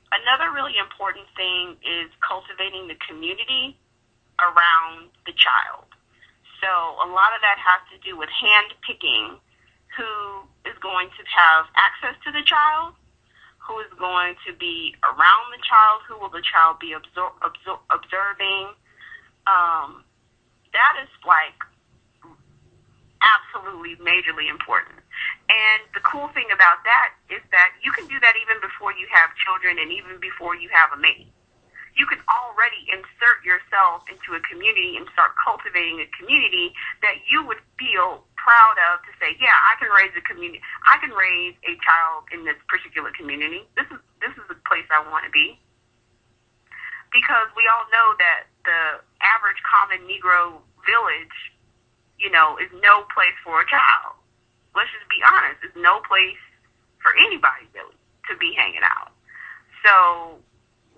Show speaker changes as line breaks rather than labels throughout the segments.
Another really important thing is cultivating the community around the child. So a lot of that has to do with hand-picking who is going to have access to the child, who is going to be around the child, who will the child be observing. That is like absolutely majorly important. And the cool thing about that is that you can do that even before you have children and even before you have a mate. You can already insert yourself into a community and start cultivating a community that you would feel proud of to say, yeah, I can raise a community. I can raise a child in this particular community. This is the place I want to be. Because we all know that the average common Negro village, is no place for a child. Let's just be honest. It's no place for anybody really to be hanging out. So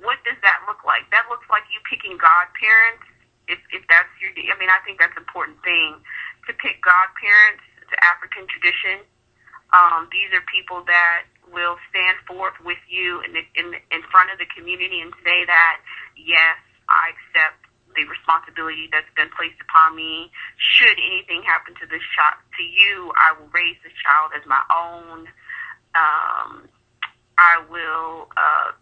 what does that look like? That looks like you picking godparents, if that's your, I think that's an important thing, to pick godparents. It's an African tradition. These are people that will stand forth with you in front of the community and say that, yes, I accept the responsibility that's been placed upon me. Should anything happen to this child, to you, I will raise this child as my own. I will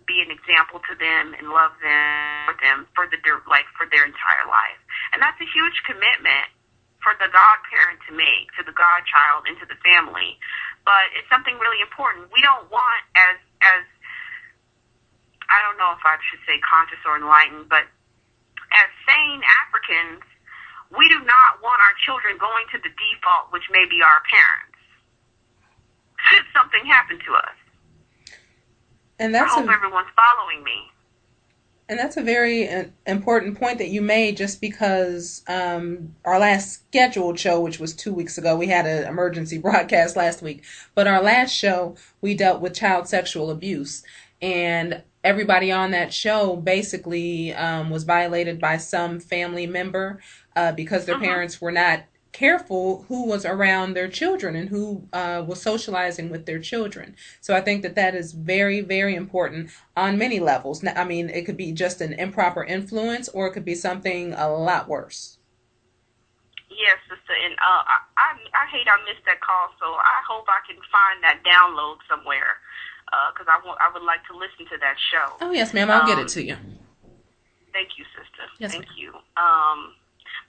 be an example to them and love them for their entire life. And that's a huge commitment for the godparent to make, to the godchild and to the family. But it's something really important. We don't want as I don't know if I should say conscious or enlightened, but as sane Africans, we do not want our children going to the default, which may be our parents, should something happen to us.
And I
hope everyone's following me.
And that's a very important point that you made, just because our last scheduled show, which was 2 weeks ago, we had an emergency broadcast last week, but our last show, we dealt with child sexual abuse. And everybody on that show basically was violated by some family member because their parents were not careful who was around their children and who was socializing with their children. So I think that is very, very important on many levels. It could be just an improper influence, or it could be something a lot worse.
Yes, sister, and I hate I missed that call, so I hope I can find that download somewhere, because I would like to listen to that show.
Oh, yes, ma'am, I'll get it to you.
Thank you, sister.
Yes,
thank
ma'am.
you.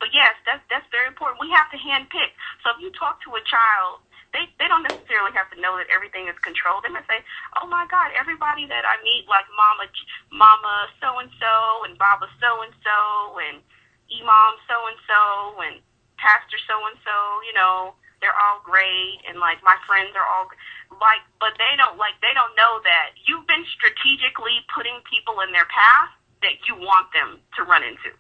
But yes, that's very important. We have to handpick. So if you talk to a child, they don't necessarily have to know that everything is controlled. They might say, oh my God, everybody that I meet, like Mama so-and-so and Baba so-and-so and Imam so-and-so and Pastor so-and-so, they're all great. And like my friends are all like, but they don't know that you've been strategically putting people in their path that you want them to run into.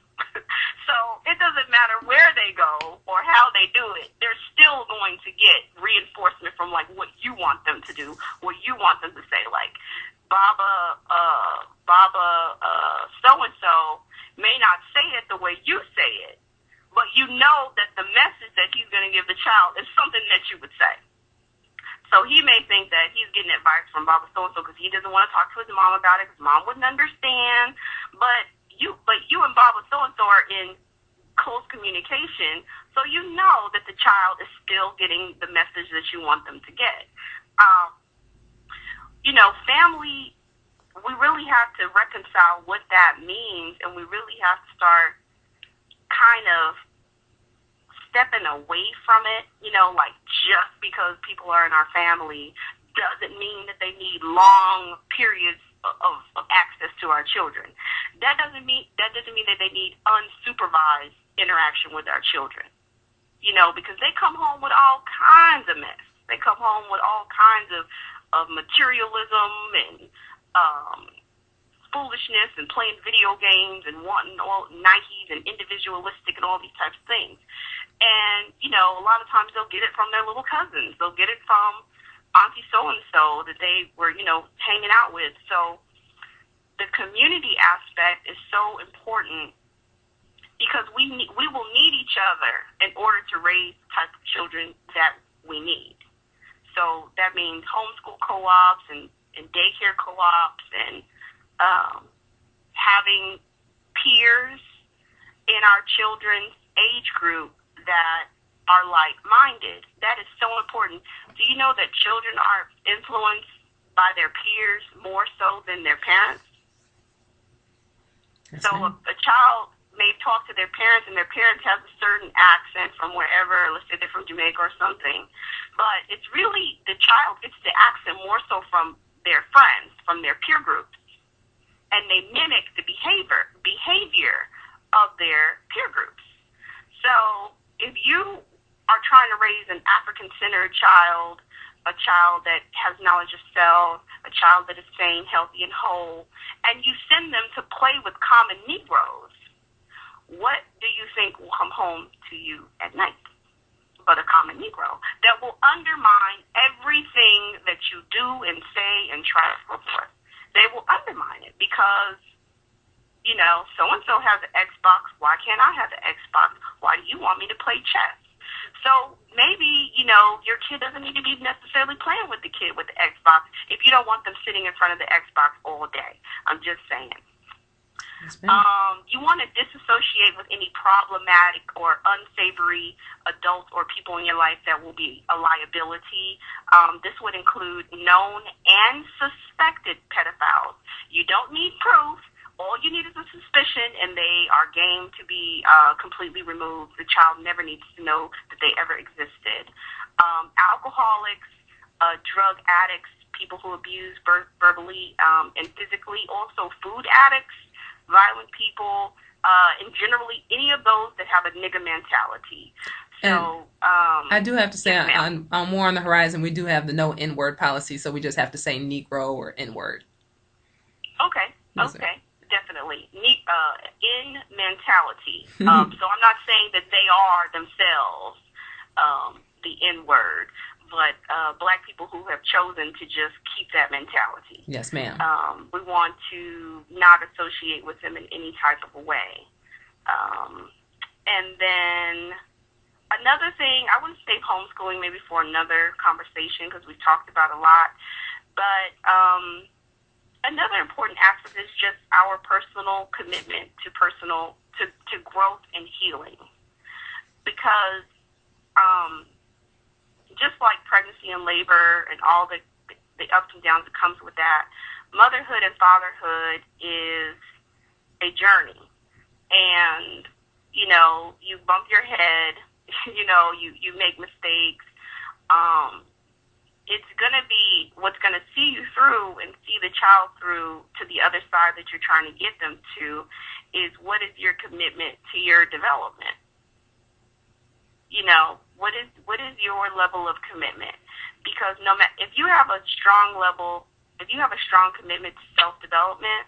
So it doesn't matter where they go or how they do it. They're still going to get reinforcement from like what you want them to do, what you want them to say. Like Baba so-and-so may not say it the way you say it, but you know that the message that he's going to give the child is something that you would say. So he may think that he's getting advice from Baba so-and-so because he doesn't want to talk to his mom about it because mom wouldn't understand. But you and Baba so-and-so are in close communication, so you know that the child is still getting the message that you want them to get. Family, we really have to reconcile what that means, and we really have to start kind of stepping away from it, like just because people are in our family doesn't mean that they need long periods of access to our children. That doesn't mean that they need unsupervised interaction with our children. Because they come home with all kinds of mess. They come home with all kinds of materialism and foolishness and playing video games and wanting all Nikes and individualistic and all these types of things. And, a lot of times they'll get it from their little cousins. They'll get it from Auntie so-and-so that they were, hanging out with. So the community aspect is so important because we will need each other in order to raise the type of children that we need. So that means homeschool co-ops and daycare co-ops and having peers in our children's age group that are like-minded. That is so important. Do you know that children are influenced by their peers more so than their parents?
Yes,
so a child may talk to their parents, and their parents have a certain accent from wherever, let's say they're from Jamaica or something, but it's really the child gets the accent more so from their friends, from their peer groups, and they mimic the behavior of their peer groups. So if you are trying to raise an African-centered child, a child that has knowledge of self, a child that is sane, healthy, and whole, and you send them to play with common Negroes, what do you think will come home to you at night but a common Negro that will undermine everything that you do and say and try to go forth? They will undermine it because, you know, so-and-so has an Xbox. Why can't I have an Xbox? Why do you want me to play chess? So maybe, you know, your kid doesn't need to be necessarily playing with the kid with the Xbox if you don't want them sitting in front of the Xbox all day. I'm just saying.
Yes,
you want to disassociate with any problematic or unsavory adults or people in your life that will be a liability. This would include known and suspected pedophiles. You don't need proof. All you need is a suspicion, and they are game to be completely removed. The child never needs to know that they ever existed. Alcoholics, drug addicts, people who abuse verbally and physically, also food addicts, violent people, and generally any of those that have a nigger mentality. So
I do have to say,
yes,
on more on the horizon, we do have the no N-word policy, so we just have to say Negro or N-word.
Okay,
Yes,
okay. Definitely. In mentality. So I'm not saying that they are themselves the N-word, but black people who have chosen to just keep that mentality.
Yes, ma'am.
We want to not associate with them in any type of a way. And then another thing, I wouldn't save homeschooling maybe for another conversation because we've talked about a lot, but another important aspect is just our personal commitment to growth and healing. Because just like pregnancy and labor and all the ups and downs that comes with that, motherhood and fatherhood is a journey. And, you know, you bump your head, you know, you make mistakes. It's going to be what's going to see you through and see the child through to the other side that you're trying to get them to is what is your commitment to your development? You know, what is your level of commitment? Because no matter if you have a strong commitment to self-development,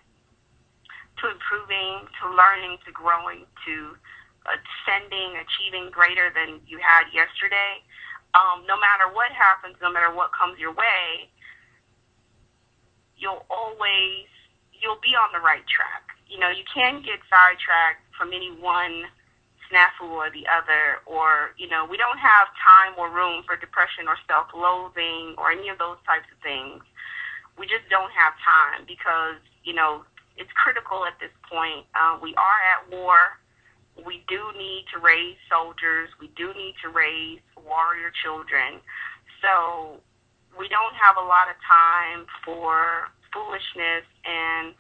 to improving, to learning, to growing, to ascending, achieving greater than you had yesterday, no matter what happens, no matter what comes your way, you'll be on the right track. You know, you can get sidetracked from any one snafu or the other, or, you know, we don't have time or room for depression or self-loathing or any of those types of things. We just don't have time because, you know, it's critical at this point. We are at war. We do need to raise soldiers. We do need to raise warrior children. So we don't have a lot of time for foolishness and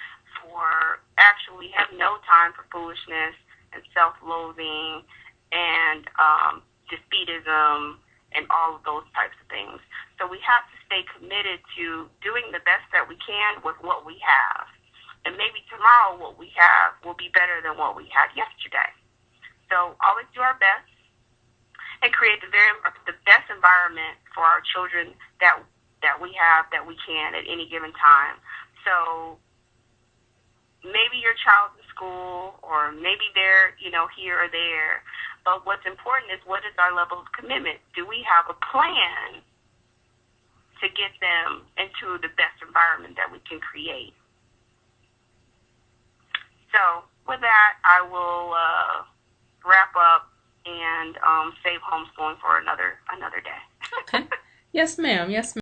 actually have no time for foolishness and self-loathing and defeatism and all of those types of things. So we have to stay committed to doing the best that we can with what we have. And maybe tomorrow what we have will be better than what we had yesterday. So always do our best and create the best environment for our children that we have, that we can at any given time. So maybe your child's in school or maybe they're, you know, here or there. But what's important is what is our level of commitment? Do we have a plan to get them into the best environment that we can create? So with that, I will wrap up and save homeschooling for another day.
Okay. Yes, ma'am. Yes, ma'am.